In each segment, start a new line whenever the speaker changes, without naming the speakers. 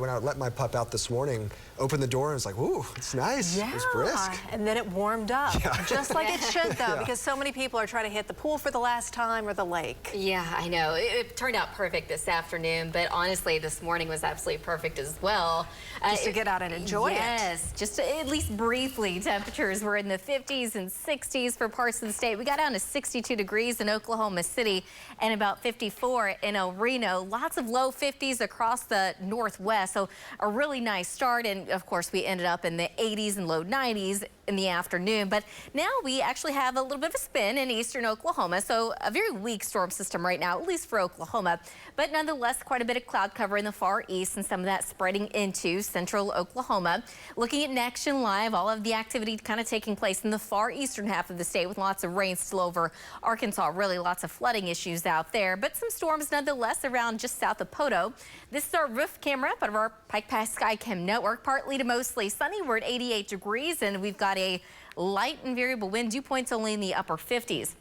When I let my pup out this morning, opened the door and was like, ooh, it's nice.
Yeah,
it's brisk.
And then it warmed up, just like it should though,
Yeah.
because so many people are trying to hit the pool for the last time or the lake.
Yeah, I know. It turned out perfect this afternoon, but honestly, this morning was absolutely perfect as well.
Just to get out and enjoy it.
Yes, just at least briefly. Temperatures were in the 50s and 60s for parts of the state. We got down to 62 degrees in Oklahoma City and about 54 in El Reno. Lots of low 50s across the northwest, so a really nice start. And of course, we ended up in the 80s and low 90s in the afternoon. But now we actually have a little bit of a spin in eastern Oklahoma, so a very weak storm system right now, at least for Oklahoma. But nonetheless, quite a bit of cloud cover in the far east and some of that spreading into central Oklahoma. Looking at Action Live, all of the activity kind of taking place in the far eastern half of the state with lots of rain still over Arkansas. Really lots of flooding issues out there, but some storms nonetheless around just south of Poto. This is our roof camera out of our Pike Pass SkyCam network. Partly to mostly sunny. We're at 88 degrees and we've got a light and variable wind, dew points only in the upper 50s.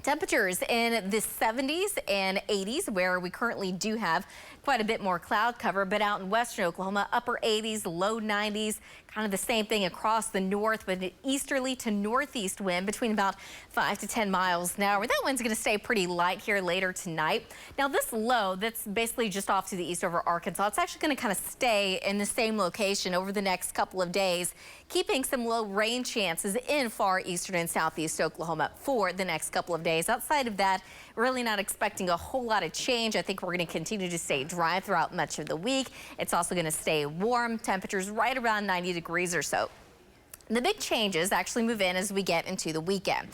Temperatures in the 70s and 80s, where we currently do have quite a bit more cloud cover, but out in western Oklahoma, upper 80s, low 90s, kind of the same thing across the north with an easterly to northeast wind between about 5 to 10 miles an hour. That wind's going to stay pretty light here later tonight. Now this low that's basically just off to the east over Arkansas, it's actually going to kind of stay in the same location over the next couple of days, keeping some low rain chances in far eastern and southeast Oklahoma for the next couple of days. Outside of that, really not expecting a whole lot of change. I think we're going to continue to stay dry throughout much of the week. It's also going to stay warm. Temperatures right around 90 degrees or so. The big changes actually move in as we get into the weekend.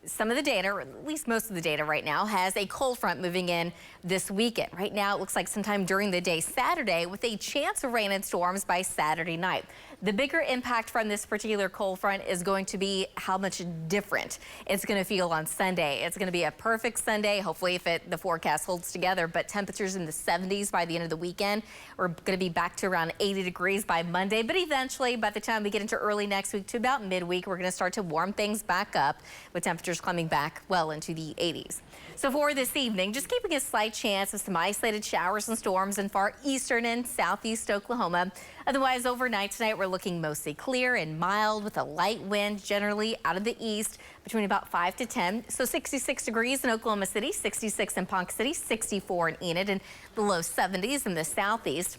Some of the data, or at least most of the data right now, has a cold front moving in this weekend. Right now, it looks like sometime during the day Saturday with a chance of rain and storms by Saturday night. The bigger impact from this particular cold front is going to be how much different it's going to feel on Sunday. It's going to be a perfect Sunday, hopefully if the forecast holds together, but temperatures in the 70s by the end of the weekend. We're going to be back to around 80 degrees by Monday, but eventually by the time we get into early next week to about midweek, we're going to start to warm things back up with temperatures climbing back well into the 80s. So for this evening, just keeping a slight chance of some isolated showers and storms in far eastern and southeast Oklahoma. Otherwise, overnight tonight, we're looking mostly clear and mild with a light wind generally out of the east between about 5 to 10. So 66 degrees in Oklahoma City, 66 in Ponca City, 64 in Enid, and the low 70s in the southeast.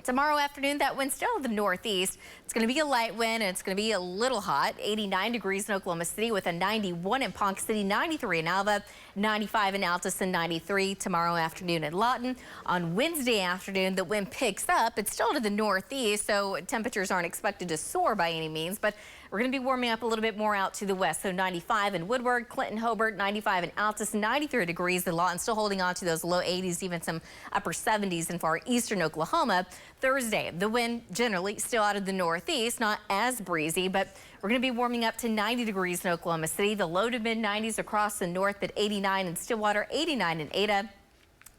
Tomorrow afternoon, that wind still the northeast. It's going to be a light wind and it's going to be a little hot. 89 degrees in Oklahoma City with a 91 in Ponca City, 93 in Alva, 95 in Altus, and 93 tomorrow afternoon in Lawton. On Wednesday afternoon, the wind picks up. It's still to the northeast, so temperatures aren't expected to soar by any means, but we're going to be warming up a little bit more out to the west. So 95 in Woodward, Clinton, Hobart, 95 in Altus, 93 degrees in Lawton, still holding on to those low 80s, even some upper 70s in far eastern Oklahoma. Thursday, the wind generally still out of the northeast, not as breezy, but we're going to be warming up to 90 degrees in Oklahoma City, the low to mid 90s across the north, but 89 in Stillwater, 89 in Ada,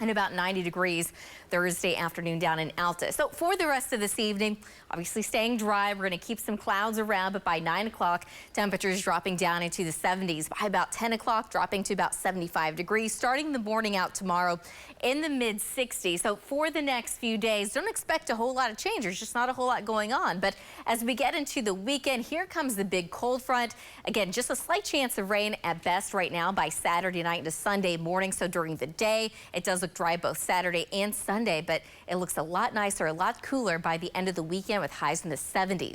and about 90 degrees Thursday afternoon down in Alta. So for the rest of this evening, obviously staying dry. We're going to keep some clouds around, but by 9 o'clock, temperatures dropping down into the 70s. By about 10 o'clock, dropping to about 75 degrees. Starting the morning out tomorrow in the mid 60s. So for the next few days, don't expect a whole lot of change. There's just not a whole lot going on. But as we get into the weekend, here comes the big cold front. Again, just a slight chance of rain at best right now by Saturday night into Sunday morning. So during the day, it does look dry both Saturday and Sunday, but it looks a lot nicer, a lot cooler by the end of the weekend with highs in the 70s.